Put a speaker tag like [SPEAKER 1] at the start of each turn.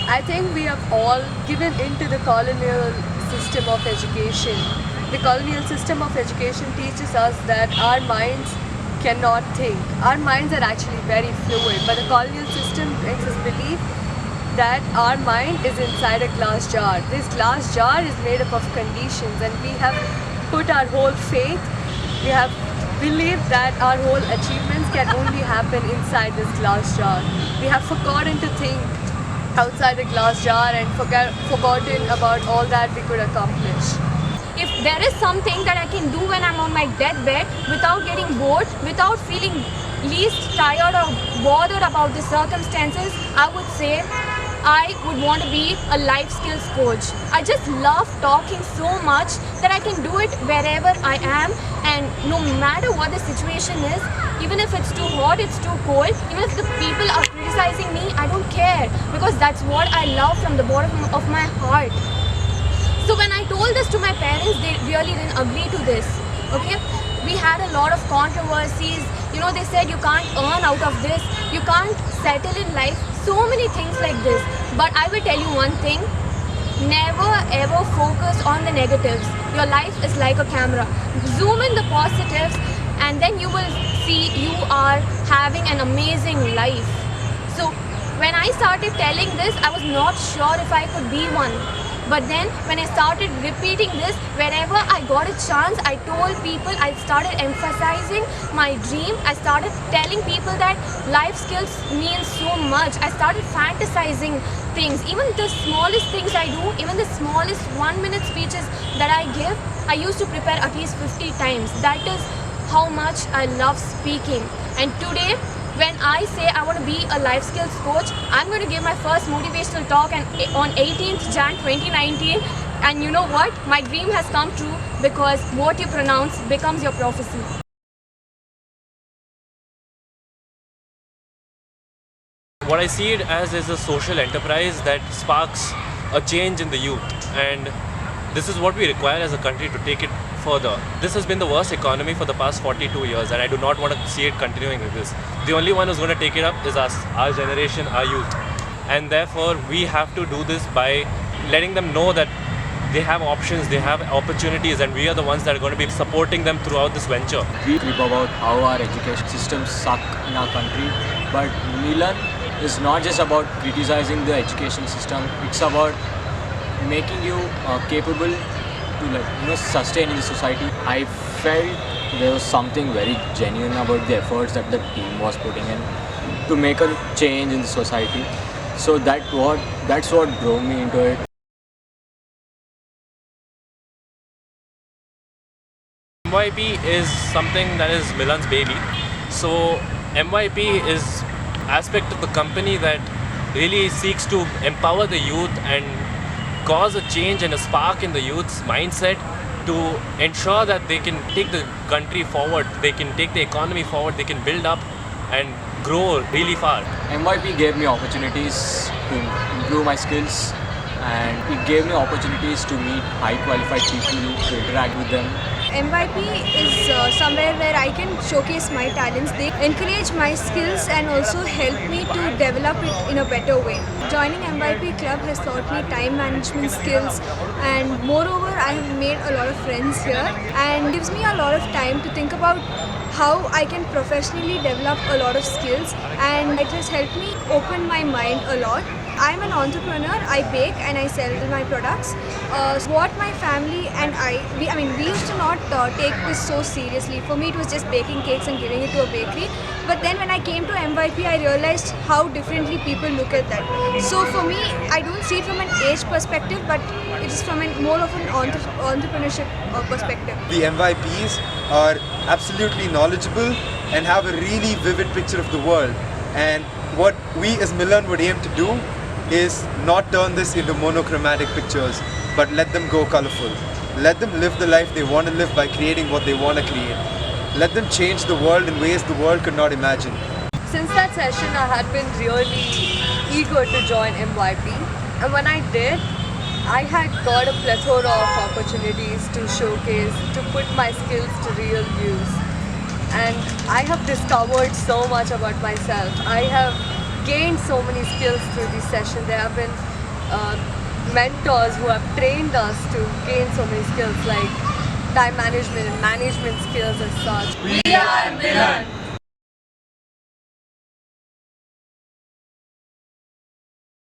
[SPEAKER 1] I think we have all given into the colonial system of education. The colonial system of education teaches us that our minds cannot think. Our minds are actually very fluid, but the colonial system makes us believe that our mind is inside a glass jar. This glass jar is made up of conditions, and we have put our whole faith, we have believed that our whole achievements can only happen inside this glass jar. We have forgotten to think outside the glass jar and forgotten about all that we could accomplish.
[SPEAKER 2] If there is something that I can do when I'm on my deathbed without getting bored, without feeling least tired or bothered about the circumstances, I would say I would want to be a life skills coach. I just love talking so much that I can do it wherever I am, and no matter what the situation is, even if it's too hot, it's too cold, even if the people are criticizing me, I don't care, because that's what I love from the bottom of my heart. So when I told this to my parents, they really didn't agree to this. Okay, we had a lot of controversies. You know, they said you can't earn out of this, you can't settle in life, so many things like this. But I will tell you one thing, never ever focus on the negatives. Your life is like a camera. Zoom in the positives, and then you will see you are having an amazing life. So when I started telling this, I was not sure if I could be one. But then when I started repeating this, wherever I got a chance, I told people, I started emphasizing my dream. I started telling people that life skills mean so much. I started fantasizing things, even the smallest things I do, even the smallest 1-minute speeches that I give, I used to prepare at least 50 times. That is how much I love speaking. And today, when I say I want to be a life skills coach, I'm going to give my first motivational talk on 18th Jan 2019. And you know what? My dream has come true, because what you pronounce becomes your prophecy.
[SPEAKER 3] What I see it as is a social enterprise that sparks a change in the youth, and this is what we require as a country to take it further. This has been the worst economy for the past 42 years, and I do not want to see it continuing like this. The only one who's going to take it up is us, our generation, our youth. And therefore, we have to do this by letting them know that they have options, they have opportunities, and we are the ones that are going to be supporting them throughout this venture.
[SPEAKER 4] We trip about how our education systems suck in our country, but Milan is not just about criticizing the education system, it's about making you capable to sustain in the society. I felt there was something very genuine about the efforts that the team was putting in to make a change in the society. So that's what drove me into it.
[SPEAKER 3] MYP is something that is Milan's baby. So MYP is aspect of the company that really seeks to empower the youth and cause a change and a spark in the youth's mindset to ensure that they can take the country forward, they can take the economy forward, they can build up and grow really far.
[SPEAKER 4] MYP gave me opportunities to improve my skills, and it gave me opportunities to meet high qualified people, to interact with them.
[SPEAKER 5] MYP is somewhere where I can showcase my talents. They encourage my skills and also help me to develop it in a better way. Joining MYP club has taught me time management skills, and moreover I have made a lot of friends here, and gives me a lot of time to think about how I can professionally develop a lot of skills, and it has helped me open my mind a lot. I'm an entrepreneur. I bake and I sell my products. What my family and we used to not take this so seriously. For me, it was just baking cakes and giving it to a bakery. But then when I came to MYP, I realized how differently people look at that. So for me, I don't see it from an age perspective, but it is from more of an entrepreneurship perspective.
[SPEAKER 6] The MYPs are absolutely knowledgeable and have a really vivid picture of the world. And what we as Milan would aim to do is not turn this into monochromatic pictures, but let them go colorful. Let them live the life they want to live by creating what they want to create. Let them change the world in ways the world could not imagine.
[SPEAKER 1] Since that session, I had been really eager to join MYP, and when I did, I had got a plethora of opportunities to showcase, to put my skills to real use. And I have discovered so much about myself. I have gained so many skills through this session. There have been mentors who have trained us to gain so many skills like time management and management skills as such.
[SPEAKER 7] We are Milan.